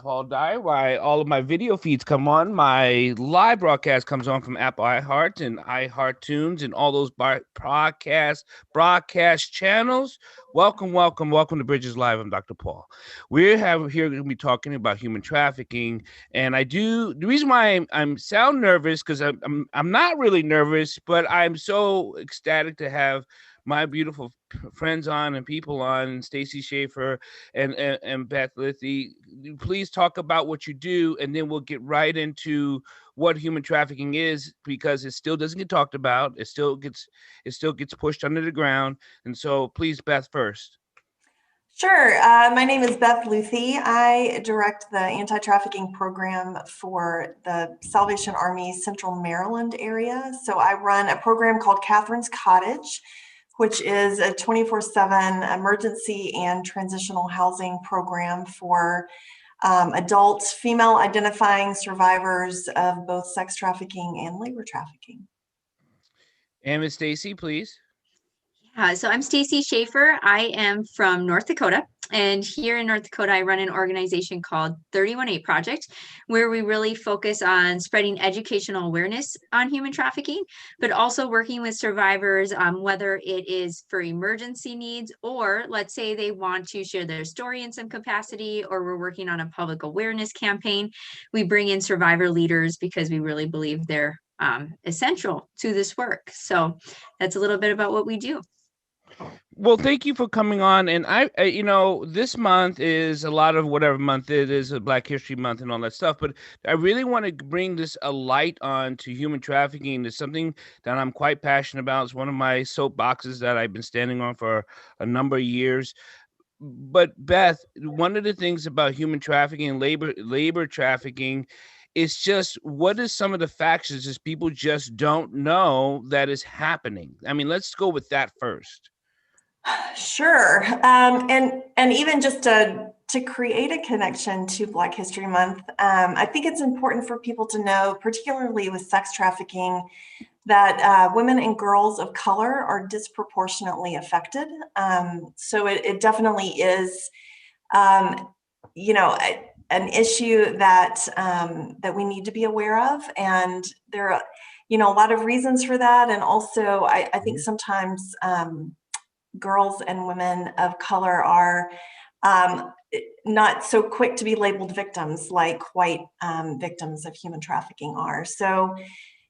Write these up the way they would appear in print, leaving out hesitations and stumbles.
Paul Dyer. Why all of my video feeds come on. My live broadcast comes on from Apple iHeart and iHeartTunes and all those broadcast channels. Welcome to Bridges Live. I'm Dr. Paul. We're here going to be talking about human trafficking, and the reason why I'm sound nervous because I'm not really nervous, but I'm so ecstatic to have my beautiful friends on and people on, Stacy Schaefer and Beth Lithy. Please talk about what you do, and then we'll get right into what human trafficking is, because it still doesn't get talked about. It still gets pushed under the ground. And so please, Beth, first. Sure. My name is Beth Luthi. I direct the anti-trafficking program for the Salvation Army Central Maryland area. So I run a program called Catherine's Cottage, which is a 24/7 emergency and transitional housing program for adult female identifying survivors of both sex trafficking and labor trafficking. And Miss Stacy, please. So I'm Stacy Schaefer. I am from North Dakota, and here in North Dakota, I run an organization called 318 Project, where we really focus on spreading educational awareness on human trafficking, but also working with survivors, whether it is for emergency needs, or let's say they want to share their story in some capacity, or we're working on a public awareness campaign. We bring in survivor leaders because we really believe they're essential to this work. So that's a little bit about what we do. Well, thank you for coming on. And this month is a lot of whatever month it is, a Black History Month and all that stuff. But I really want to bring a light on to human trafficking. It's something that I'm quite passionate about. It's one of my soapboxes that I've been standing on for a number of years. But Beth, one of the things about human trafficking and labor trafficking is just what is some of the facts is people just don't know that is happening. I mean, let's go with that first. Sure. And even just to create a connection to Black History Month, I think it's important for people to know, particularly with sex trafficking, that women and girls of color are disproportionately affected. So it definitely is, an issue that we need to be aware of. And there are, a lot of reasons for that. And also, I think sometimes girls and women of color are not so quick to be labeled victims like white victims of human trafficking are. So,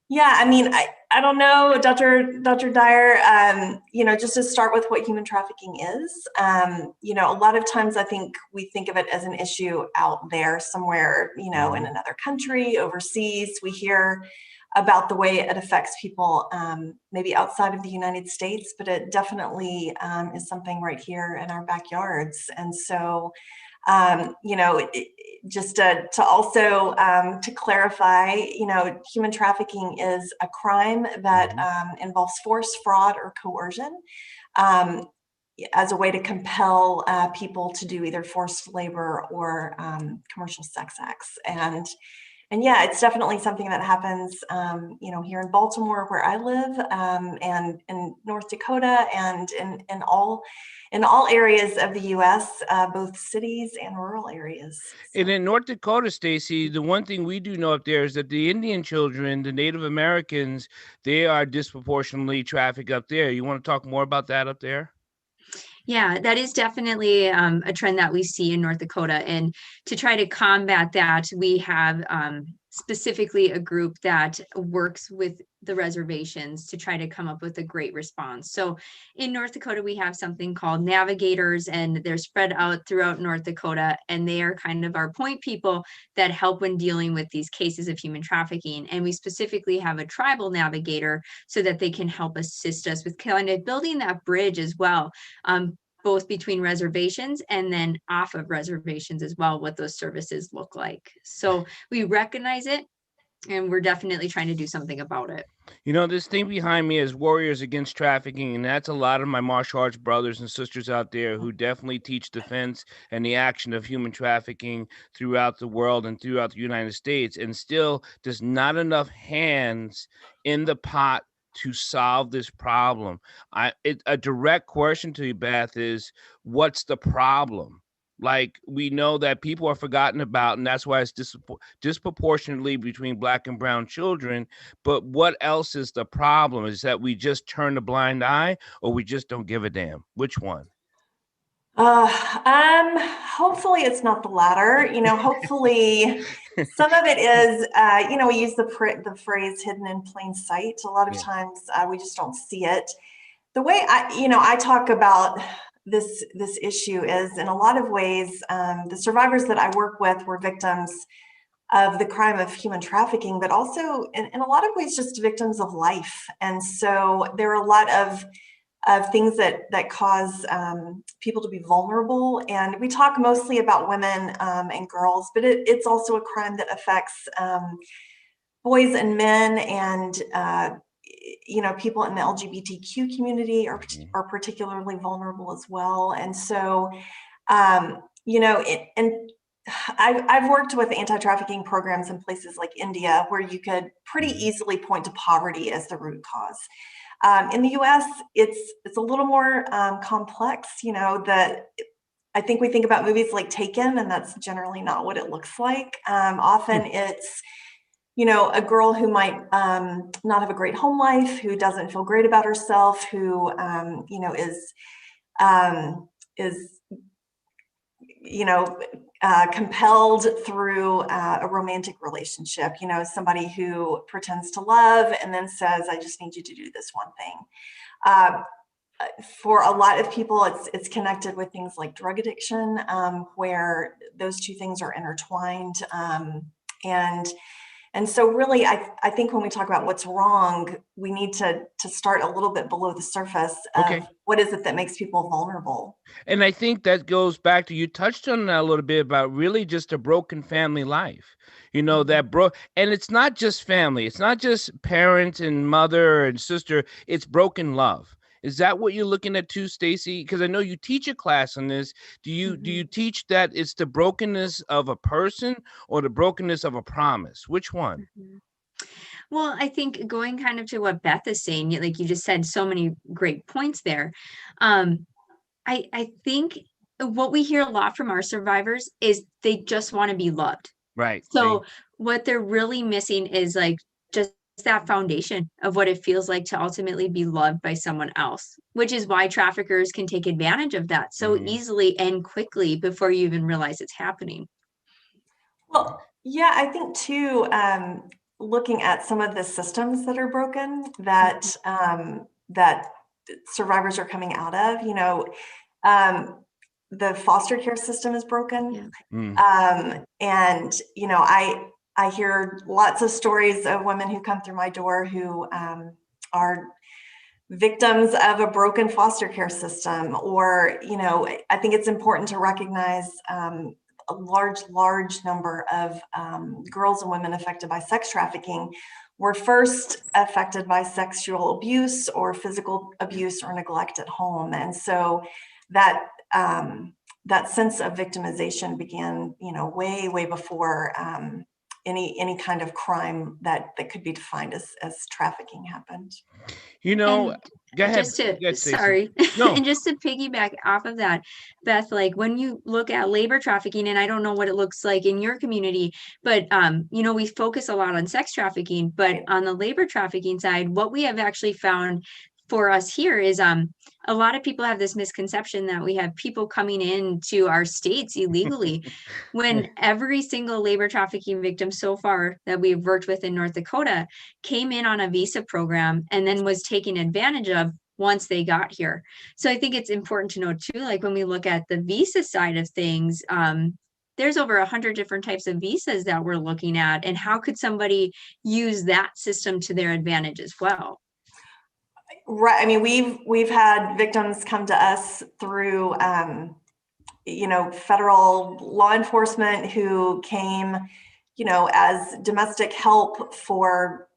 yeah, I mean, I don't know, Dr. Dyer, just to start with what human trafficking is, a lot of times I think we think of it as an issue out there somewhere, in another country, overseas. We hear about the way it affects people maybe outside of the United States, but it definitely is something right here in our backyards. And so, just to also to clarify, human trafficking is a crime that involves force, fraud, or coercion as a way to compel people to do either forced labor or commercial sex acts. And yeah, it's definitely something that happens, here in Baltimore, where I live, and in North Dakota, and in all areas of the U.S., both cities and rural areas. So. And in North Dakota, Stacy, the one thing we do know up there is that the Indian children, the Native Americans, they are disproportionately trafficked up there. You want to talk more about that up there? Yeah, that is definitely a trend that we see in North Dakota. And to try to combat that, we have specifically a group that works with the reservations to try to come up with a great response. So in North Dakota, we have something called navigators, and they're spread out throughout North Dakota. And they are kind of our point people that help when dealing with these cases of human trafficking. And we specifically have a tribal navigator so that they can help assist us with kind of building that bridge as well. Both between reservations and then off of reservations as well, what those services look like. So we recognize it, and we're definitely trying to do something about it. This thing behind me is Warriors Against Trafficking, and that's a lot of my martial arts brothers and sisters out there who definitely teach defense and the action of human trafficking throughout the world and throughout the United States, and still there's not enough hands in the pot to solve this problem. A direct question to you, Beth, is what's the problem? Like, we know that people are forgotten about, and that's why it's disproportionately between Black and brown children. But what else is the problem? Is that we just turn a blind eye, or we just don't give a damn? Which one? Hopefully it's not the latter. Hopefully some of it is, we use the phrase "hidden in plain sight." A lot of Yeah. times we just don't see it. The way I talk about this issue is, in a lot of ways, the survivors that I work with were victims of the crime of human trafficking, but also in a lot of ways just victims of life. And so there are a lot of things that cause people to be vulnerable. And we talk mostly about women and girls, but it's also a crime that affects boys and men, and people in the LGBTQ community are particularly vulnerable as well. And so, I've worked with anti-trafficking programs in places like India, where you could pretty easily point to poverty as the root cause. In the U.S., it's a little more complex. I think we think about movies like Taken, and that's generally not what it looks like. Often it's a girl who might not have a great home life, who doesn't feel great about herself, who is compelled through a romantic relationship. Somebody who pretends to love and then says, "I just need you to do this one thing." For a lot of people, it's connected with things like drug addiction, where those two things are intertwined. And so really, I think when we talk about what's wrong, we need to start a little bit below the surface of what is it that makes people vulnerable. And I think that goes back to, you touched on that a little bit, about really just a broken family life. And it's not just family. It's not just parent and mother and sister. It's broken love. Is that what you're looking at too, Stacey? Because I know you teach a class on this. Do you teach that it's the brokenness of a person or the brokenness of a promise? Which one? Well, I think going kind of to what Beth is saying, like you just said so many great points there. I think what we hear a lot from our survivors is they just want to be loved. Right. So what they're really missing is like just that foundation of what it feels like to ultimately be loved by someone else, which is why traffickers can take advantage of that so easily and quickly before you even realize it's happening. Well, yeah, I think too, looking at some of the systems that are broken that that survivors are coming out of, the foster care system is broken. And, I hear lots of stories of women who come through my door who are victims of a broken foster care system. Or, I think it's important to recognize a large number of girls and women affected by sex trafficking were first affected by sexual abuse or physical abuse or neglect at home. And so that sense of victimization began, way before any kind of crime that could be defined as trafficking happened. Go ahead. Sorry. No. And just to piggyback off of that, Beth, like when you look at labor trafficking, and I don't know what it looks like in your community, but we focus a lot on sex trafficking, but on the labor trafficking side, what we have actually found for us here is a lot of people have this misconception that we have people coming into our states illegally, when every single labor trafficking victim so far that we've worked with in North Dakota came in on a visa program and then was taken advantage of once they got here. So I think it's important to know too, like when we look at the visa side of things, there's over 100 different types of visas that we're looking at, and how could somebody use that system to their advantage as well? Right. I mean, we've had victims come to us through, federal law enforcement who came, as domestic help for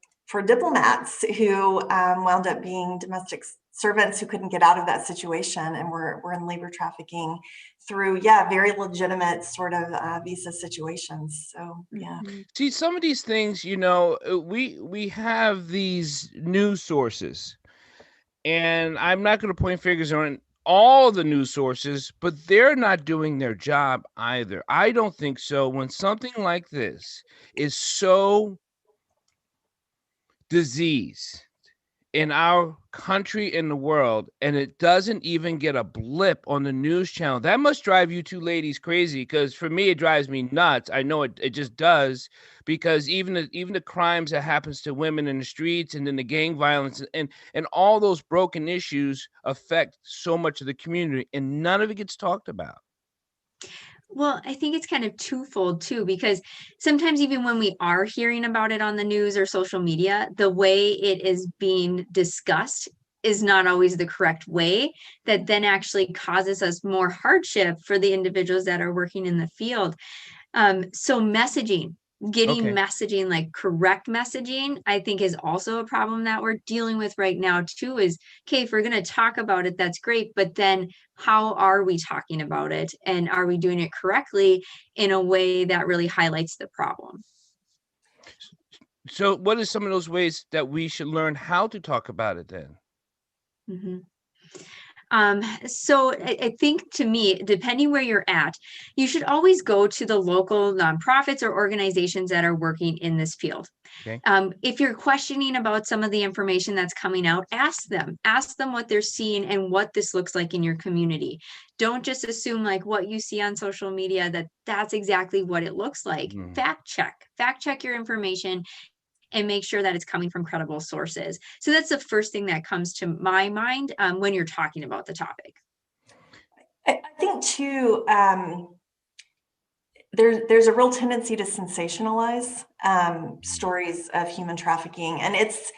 diplomats who wound up being domestic servants who couldn't get out of that situation, and were in labor trafficking through, very legitimate sort of visa situations. So, yeah. See, some of these things, we have these news sources. And I'm not going to point fingers all the news sources, but they're not doing their job either. I don't think so. When something like this is so diseased in our country, in the world, and it doesn't even get a blip on the news channel, that must drive you two ladies crazy, because for me it drives me nuts. I know it just does, because even the crimes that happens to women in the streets, and then the gang violence, and all those broken issues affect so much of the community, and none of it gets talked about. Well, I think it's kind of twofold too, because sometimes even when we are hearing about it on the news or social media, the way it is being discussed is not always the correct way, that then actually causes us more hardship for the individuals that are working in the field. So messaging, getting Okay. messaging, like correct messaging, I think is also a problem that we're dealing with right now too. Is, okay, if we're going to talk about it, that's great, but then how are we talking about it, and are we doing it correctly in a way that really highlights the problem? So what are some of those ways that we should learn how to talk about it then? Mhm. So I think, to me, depending where you're at, you should always go to the local nonprofits or organizations that are working in this field. Okay. If you're questioning about some of the information that's coming out, ask them what they're seeing and what this looks like in your community. Don't just assume like what you see on social media that that's exactly what it looks like. Mhm. Fact check your information and make sure that it's coming from credible sources. So that's the first thing that comes to my mind when you're talking about the topic. I think too, there's a real tendency to sensationalize stories of human trafficking, and it's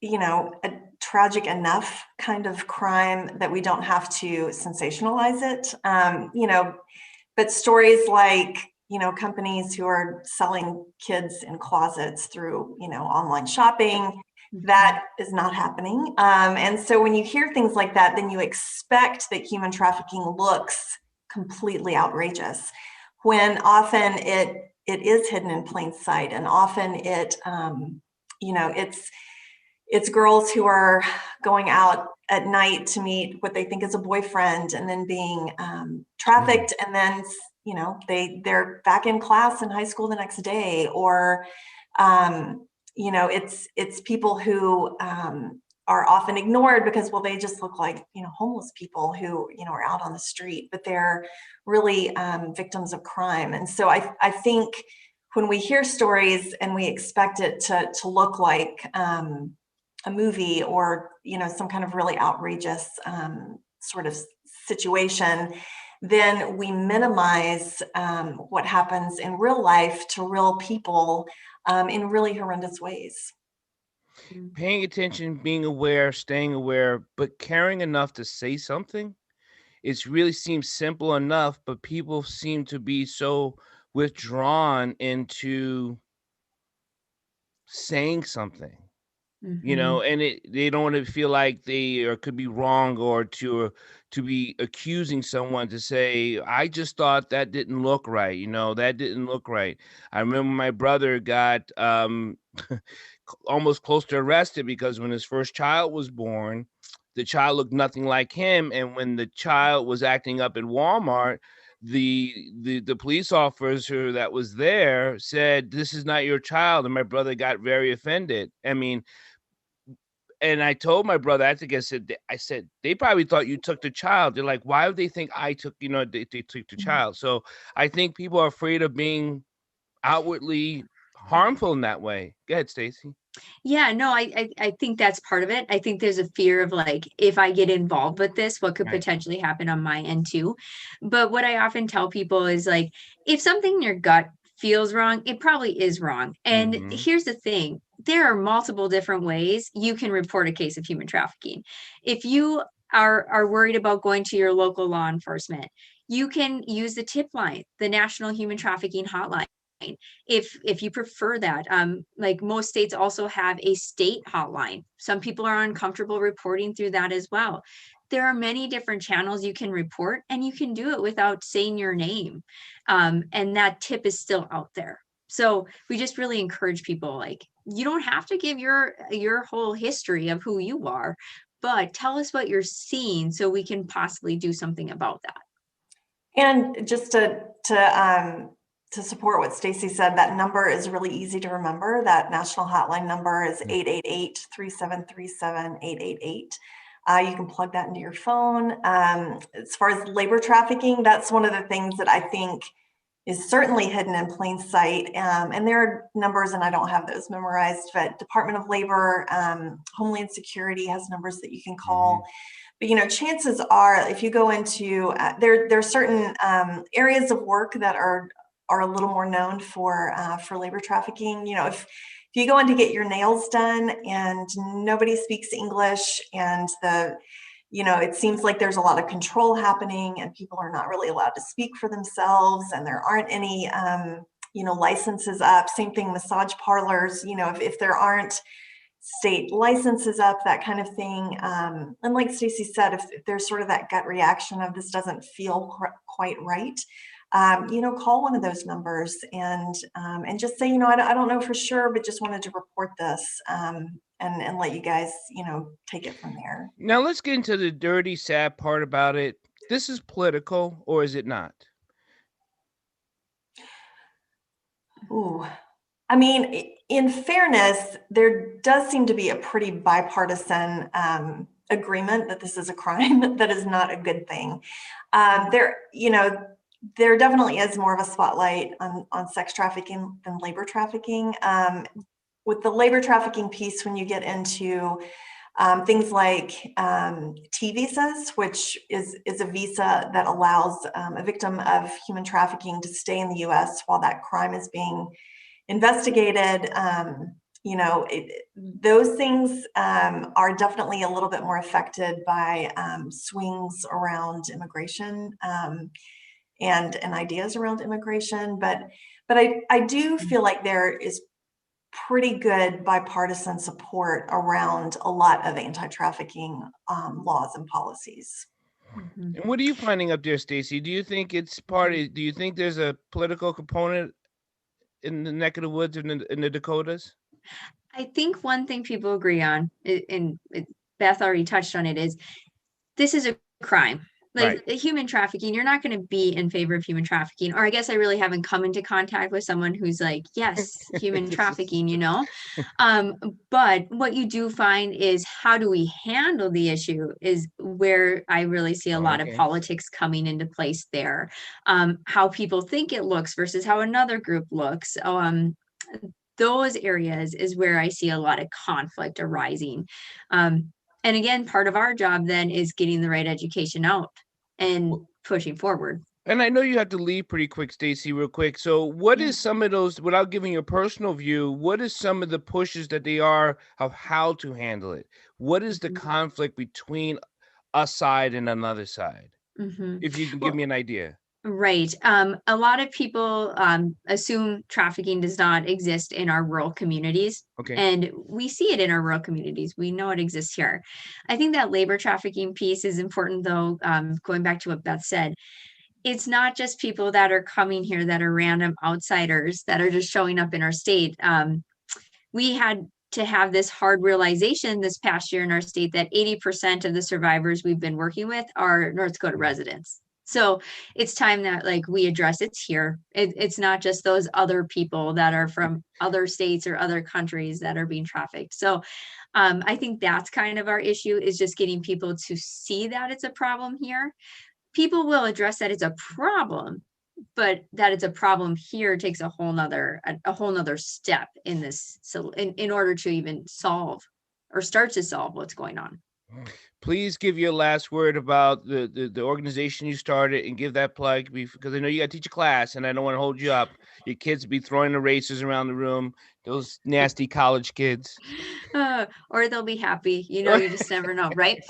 a tragic enough kind of crime that we don't have to sensationalize it. But stories like companies who are selling kids in closets through online shopping, that is not happening. And so when you hear things like that, then you expect that human trafficking looks completely outrageous, when often it is hidden in plain sight, and often it's girls who are going out at night to meet what they think is a boyfriend, and then being trafficked, and then they're back in class in high school the next day. Or it's people who are often ignored because, well, they just look like homeless people who are out on the street, but they're really victims of crime. And so I think when we hear stories and we expect it to look like a movie, or some kind of really outrageous sort of situation, then we minimize what happens in real life to real people in really horrendous ways. Paying attention, being aware, staying aware, but caring enough to say something. It really seems simple enough, but people seem to be so withdrawn into saying something, Mhm. and they don't want to feel like they or could be wrong, or to be accusing someone, to say, I just thought that didn't look right, that didn't look right. I remember my brother got almost close to arrested, because when his first child was born, the child looked nothing like him, and when the child was acting up in Walmart, the police officer that was there said, this is not your child, and my brother got very offended. I mean, and I told my brother, I think I said, they probably thought you took the child. They're like, why would they think I took, they took the child? So I think people are afraid of being outwardly harmful in that way. Go ahead, Stacy. Yeah, no, I think that's part of it. I think there's a fear of like, if I get involved with this, what could Right. potentially happen on my end too. But what I often tell people is like, if something in your gut feels wrong, it probably is wrong. And Mm-hmm. here's the thing, there are multiple different ways you can report a case of human trafficking. If you are worried about going to your local law enforcement, you can use the tip line, the National Human Trafficking Hotline, if you prefer that. Like most states also have a state hotline. Some people are uncomfortable reporting through that as well. There are many different channels you can report, and you can do it without saying your name, and that tip is still out there. So we just really encourage people, like, you don't have to give your whole history of who you are, but tell us what you're seeing so we can possibly do something about that. And just to support what Stacy said, that number is really easy to remember. That national hotline number is 888-3737-888. You can plug that into your phone. As far as labor trafficking, that's one of the things that I think is certainly hidden in plain sight. And there are numbers, and I don't have those memorized, but Department of Labor, Homeland Security has numbers that you can call. But, you know, chances are if you go into, there are certain areas of work that are a little more known for labor trafficking. You know, if you go in to get your nails done and nobody speaks English, and it seems like there's a lot of control happening and people are not really allowed to speak for themselves, and there aren't any, licenses up. Same thing, massage parlors, if there aren't state licenses up, that kind of thing. And like Stacy said, if there's sort of that gut reaction of this doesn't feel quite right, call one of those numbers and just say, I don't know for sure, but just wanted to report this, and let you guys, take it from there. Now let's get into the dirty, sad part about it. This is political, or is it not? Ooh, I mean, in fairness, there does seem to be a pretty bipartisan agreement that this is a crime that is not a good thing. There definitely is more of a spotlight on sex trafficking than labor trafficking. With the labor trafficking piece, when you get into things like T visas, which is a visa that allows a victim of human trafficking to stay in the U.S. while that crime is being investigated. Those things are definitely a little bit more affected by swings around immigration and ideas around immigration. But I do feel like there is pretty good bipartisan support around a lot of anti-trafficking laws and policies. And what are you finding up there, Stacy? Do you think it's do you think there's a political component in the neck of the woods in the Dakotas? I think one thing people agree on, and Beth already touched on it, is this is a crime. Like human trafficking, you're not going to be in favor of human trafficking. Or I guess I really haven't come into contact with someone who's like, yes, human trafficking, But what you do find is how do we handle the issue is where I really see a lot of politics coming into place there. How people think it looks versus how another group looks. Those areas is where I see a lot of conflict arising. And again, part of our job then is getting the right education out and pushing forward. And I know you have to leave pretty quick, Stacy, real quick. So what is some of those, without giving your personal view, what is some of the pushes that they are of how to handle it? What is the conflict between a side and another side? If you can give me an idea. Right. A lot of people assume trafficking does not exist in our rural communities. And we see it in our rural communities. We know it exists here. I think that labor trafficking piece is important, though, going back to what Beth said. It's not just people that are coming here that are random outsiders that are just showing up in our state. We had to have this hard realization this past year in our state that 80% of the survivors we've been working with are North Dakota residents. So it's time that we address it's here. It's not just those other people that are from other states or other countries that are being trafficked. So I think that's kind of our issue, is just getting people to see that it's a problem here. People will address that it's a problem, but that it's a problem here takes a whole nother step in this. So in order to even solve or start to solve what's going on. Please give your last word about the organization you started and give that plug, because I know you got to teach a class and I don't want to hold you up. Your kids be throwing erasers around the room, those nasty college kids. Or they'll be happy. You just never know, right?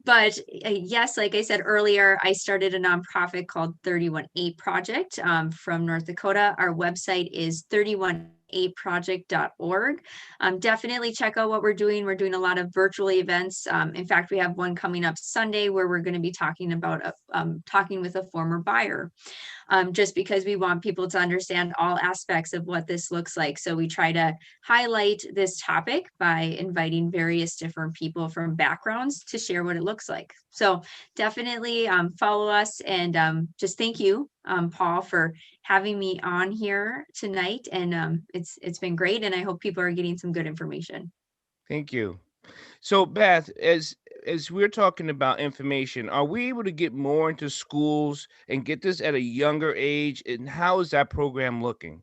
But yes, like I said earlier, I started a nonprofit called 318 Project from North Dakota. Our website is 318 aproject.org. Definitely check out what we're doing. We're doing a lot of virtual events. In fact, we have one coming up Sunday where we're going to be talking about talking with a former buyer. Just because we want people to understand all aspects of what this looks like. So we try to highlight this topic by inviting various different people from backgrounds to share what it looks like. So definitely follow us, and just thank you, Paul, for having me on here tonight. And it's been great, and I hope people are getting some good information. Thank you. So Beth, as we're talking about information, are we able to get more into schools and get this at a younger age? And how is that program looking?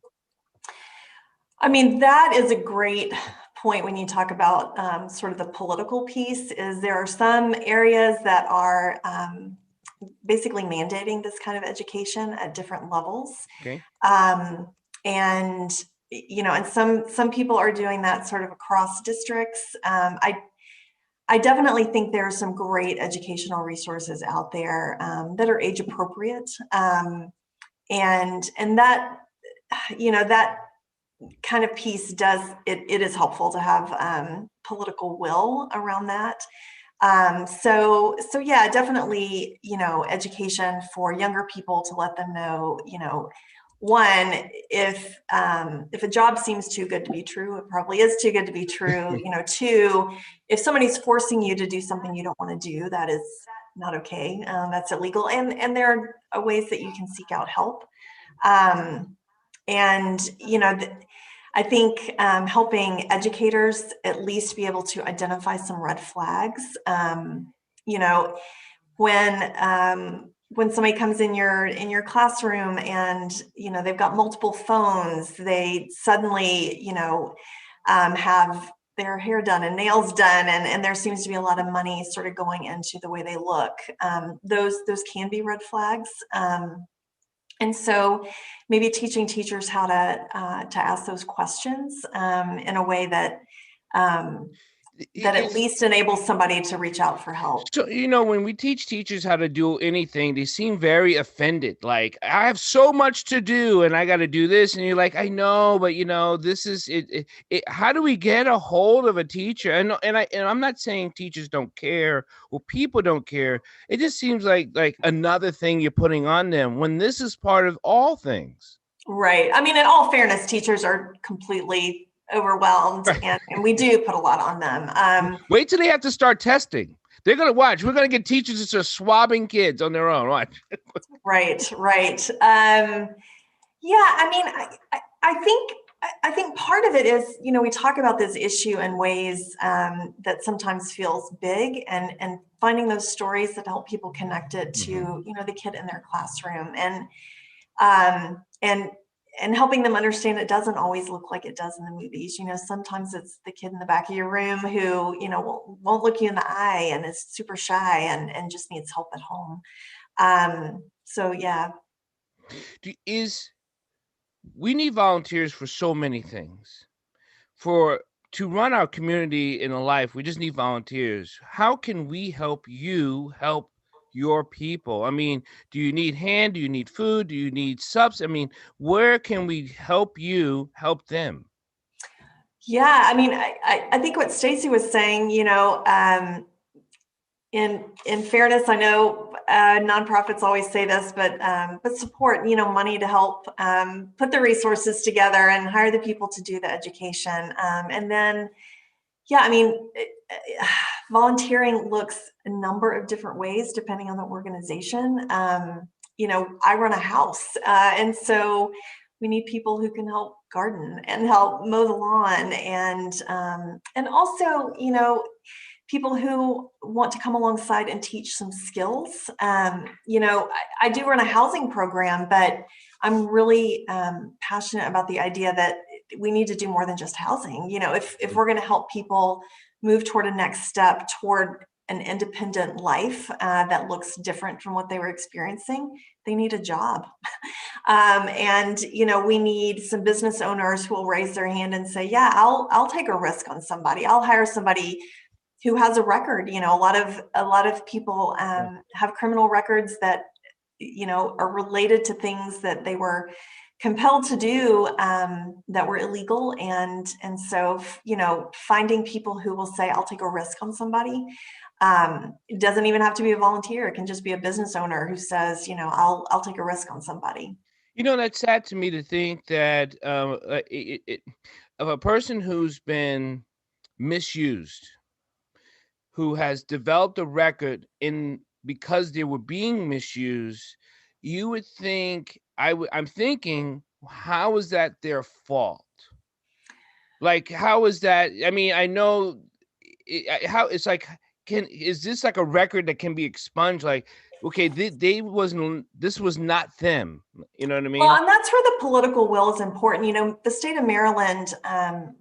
I mean, that is a great point when you talk about sort of the political piece. Is there are some areas that are basically mandating this kind of education at different levels. Okay. And and some people are doing that sort of across districts. I definitely think there are some great educational resources out there that are age appropriate, and that that kind of piece it is helpful to have political will around that. So yeah, definitely, education for younger people to let them know, one, if a job seems too good to be true, it probably is too good to be true. Two, if somebody's forcing you to do something you don't want to do, that is not okay. That's illegal. And there are ways that you can seek out help. I think helping educators at least be able to identify some red flags. When somebody comes in your classroom and they've got multiple phones, they suddenly have their hair done and nails done, and there seems to be a lot of money sort of going into the way they look. Those can be red flags. And so maybe teaching teachers how to ask those questions in a way that at least enables somebody to reach out for help. So, when we teach teachers how to do anything, they seem very offended. Like, I have so much to do and I got to do this. And you're like, I know, but this is it. How do we get a hold of a teacher? And I'm not saying teachers don't care or people don't care. It just seems like another thing you're putting on them when this is part of all things. Right. I mean, in all fairness, teachers are completely overwhelmed, and we do put a lot on them. Wait till they have to start testing. They're going to watch. We're going to get teachers that are swabbing kids on their own. Watch. Right. Yeah. I mean, I think part of it is, we talk about this issue in ways that sometimes feels big, and finding those stories that help people connect it to, the kid in their classroom, and helping them understand it doesn't always look like it does in the movies. Sometimes it's the kid in the back of your room who, won't look you in the eye and is super shy and just needs help at home. So yeah. We need volunteers for so many things. To run our community in a life, we just need volunteers. How can we help you help your people? I mean, do you need do you need food? Do you need subs? I mean, where can we help you help them? Yeah, I mean, I think what Stacy was saying, in fairness, I know nonprofits always say this, but support, money to help put the resources together and hire the people to do the education. And then, yeah, I mean, volunteering looks a number of different ways depending on the organization. I run a house, and so we need people who can help garden and help mow the lawn, and also, people who want to come alongside and teach some skills. I do run a housing program, but I'm really passionate about the idea that we need to do more than just housing. If we're going to help people move toward a next step toward an independent life that looks different from what they were experiencing, they need a job. And we need some business owners who will raise their hand and say, yeah, I'll take a risk on somebody. I'll hire somebody who has a record. A lot of people have criminal records that are related to things that they were compelled to do that were illegal. And so, finding people who will say, I'll take a risk on somebody. It doesn't even have to be a volunteer. It can just be a business owner who says, I'll take a risk on somebody. That's sad to me to think that of a person who's been misused, who has developed a record because they were being misused, you would think, I'm thinking, how is that their fault? Like, how is that? I mean, I know how it's like, is this like a record that can be expunged? Like, okay, this was not them. You know what I mean? Well, and that's where the political will is important. The state of Maryland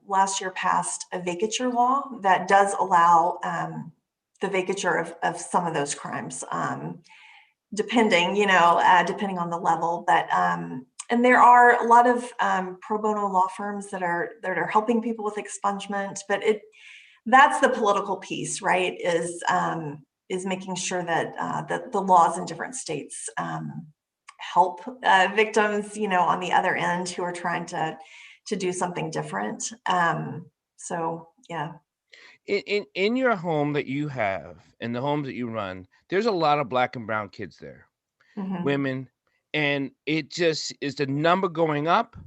last year passed a vacature law that does allow the vacature of some of those crimes, depending on the level. But and there are a lot of pro bono law firms that are helping people with expungement. But that's the political piece, right? Is making sure that the laws in different states help victims, on the other end who are trying to do something different. So yeah. In your home that you have, in the homes that you run, there's a lot of Black and brown kids there, women, and it just, is the number going up?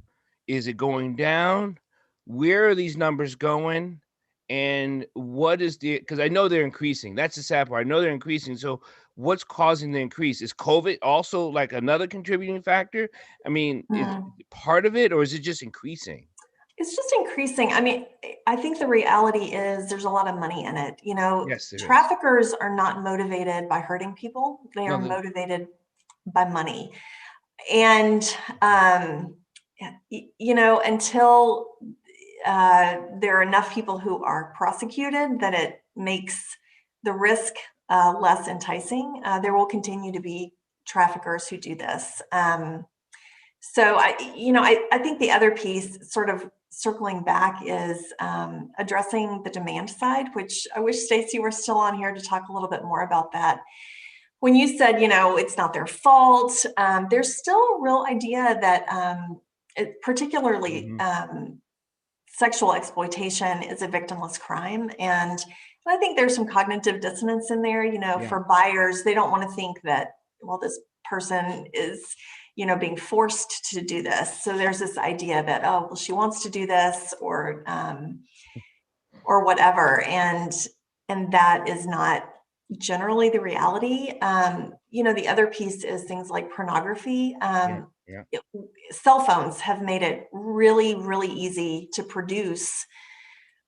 Is it going down? Where are these numbers going? And what is because I know they're increasing. That's the sad part. I know they're increasing. So what's causing the increase? Is COVID also like another contributing factor? I mean, is it part of it, or is it just increasing? It's just increasing. I mean, I think the reality is there's a lot of money in it. Yes, there is. Traffickers are not motivated by hurting people. They are No, motivated by money. And, until there are enough people who are prosecuted that it makes the risk less enticing, there will continue to be traffickers who do this. So I think the other piece, sort of circling back, is addressing the demand side, which I wish Stacey were still on here to talk a little bit more about that. When you said, it's not their fault, there's still a real idea that particularly sexual exploitation is a victimless crime. And I think there's some cognitive dissonance in there, for buyers. They don't want to think that, well, this person is, being forced to do this. So there's this idea that, oh, well, she wants to do this, or whatever. And that is not generally the reality. The other piece is things like pornography. Cell phones have made it really, really easy to produce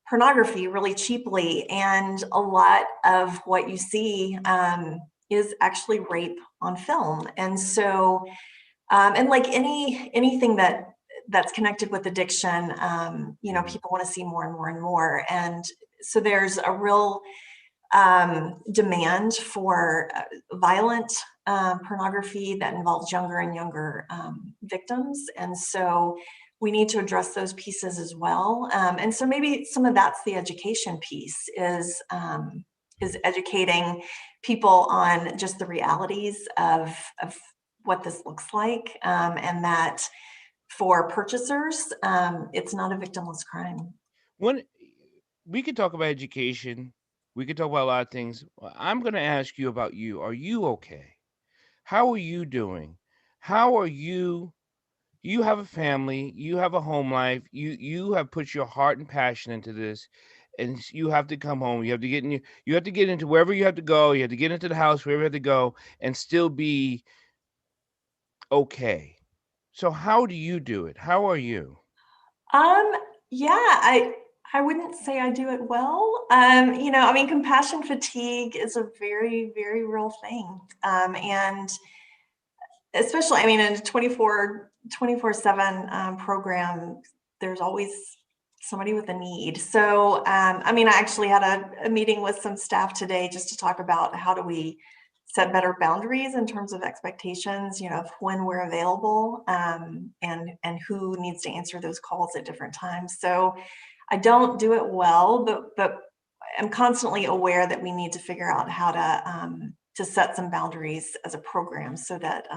pornography really cheaply. And a lot of what you see is actually rape on film. And so, and like anything that's connected with addiction, people want to see more and more and more. And so there's a real demand for violent pornography that involves younger and younger victims. And so we need to address those pieces as well. And so maybe some of that's the education piece, is educating people on just the realities of what this looks like, and that for purchasers, it's not a victimless crime. When we could talk about education, we could talk about a lot of things. I'm going to ask you about you. Are you okay? How are you doing? How are you? You have a family, you have a home life, you have put your heart and passion into this, and you have to come home. You have to get into wherever you have to go. You have to get into the house, wherever you have to go, and still be okay. So how do you do it? How are you? Yeah, I wouldn't say I do it well. Compassion fatigue is a very, very real thing. And especially, in a 24/7 program, there's always somebody with a need. So, I actually had a meeting with some staff today just to talk about how do we set better boundaries in terms of expectations, of when we're available, and who needs to answer those calls at different times. So I don't do it well, but I'm constantly aware that we need to figure out how set some boundaries as a program so that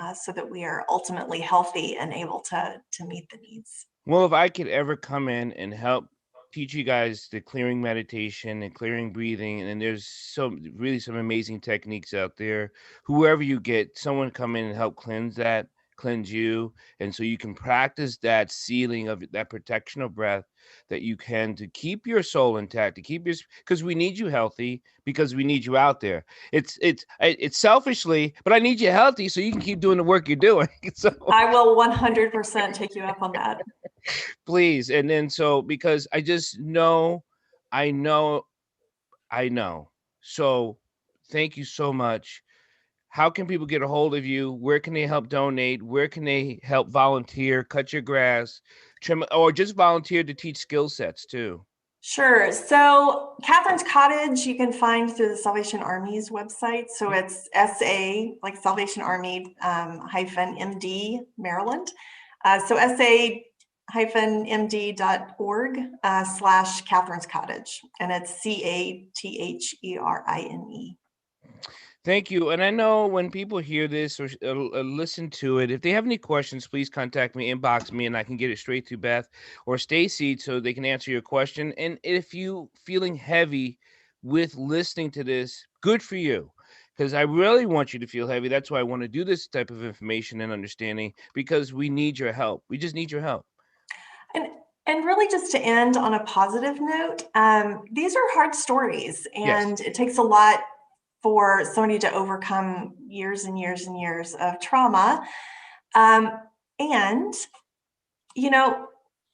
we are ultimately healthy and able to meet the needs. Well, if I could ever come in and help teach you guys the clearing meditation and clearing breathing, and there's some amazing techniques out there. Whoever you get, someone come in and help cleanse you, and so you can practice that sealing of that protection of breath that you can to keep your soul intact, to keep your, because we need you healthy, because we need you out there. It's selfishly, but I need you healthy so you can keep doing the work you're doing. So I will 100% take you up on that. please. And then so because I just know, I know. So thank you so much. How can people get a hold of you? Where can they help donate? Where can they help volunteer, cut your grass, trim, or just volunteer to teach skill sets too? Sure. So Catherine's Cottage, you can find through the Salvation Army's website. So it's SA, like Salvation Army hyphen MD, Maryland. So SA-MD.org / Catherine's Cottage. And it's CATHERINE. Thank you. And I know when people hear this or listen to it, if they have any questions, please contact me, inbox me, and I can get it straight to Beth or Stacy so they can answer your question. And if you feeling heavy with listening to this, good for you. Because I really want you to feel heavy. That's why I want to do this type of information and understanding, because we need your help. We just need your help. And really, just to end on a positive note, these are hard stories, and Yes. it takes a lot for somebody to overcome years and years and years of trauma. And,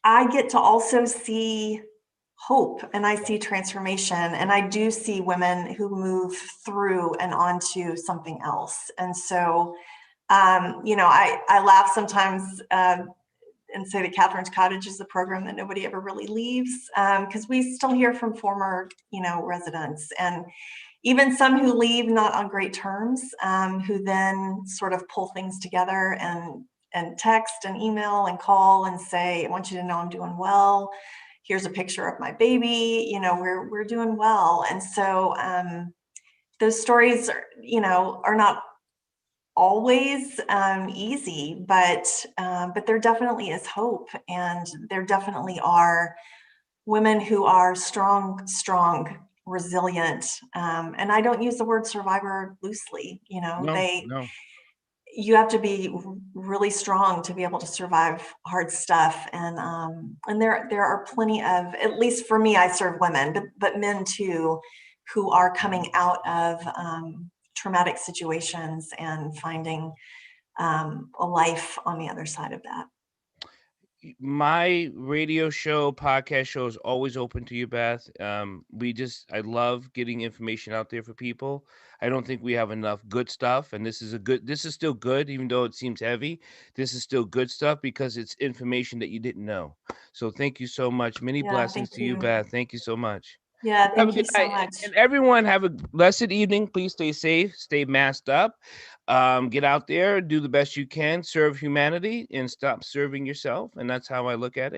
I get to also see hope, and I see transformation, and I do see women who move through and onto something else. And so, I laugh sometimes and say that Catherine's Cottage is the program that nobody ever really leaves, because we still hear from former, residents, and even some who leave not on great terms, who then sort of pull things together and text and email and call and say, I want you to know I'm doing well. Here's a picture of my baby. We're doing well. And so those stories are not always easy, but there definitely is hope, and there definitely are women who are strong, resilient, and I don't use the word survivor loosely. No. You have to be really strong to be able to survive hard stuff, and there are plenty of, at least for me, I serve women, but men too, who are coming out of traumatic situations and finding a life on the other side of that. My radio show, podcast show is always open to you, Beth. I love getting information out there for people. I don't think we have enough good stuff, and this is still good, even though it seems heavy. This is still good stuff because it's information that you didn't know. So thank you so much. Many blessings to you, Beth. Thank you so much. Yeah, Have a thank you good so night. much. And everyone have a blessed evening. Please stay safe, stay masked up. Get out there, do the best you can, serve humanity, and stop serving yourself. And that's how I look at it.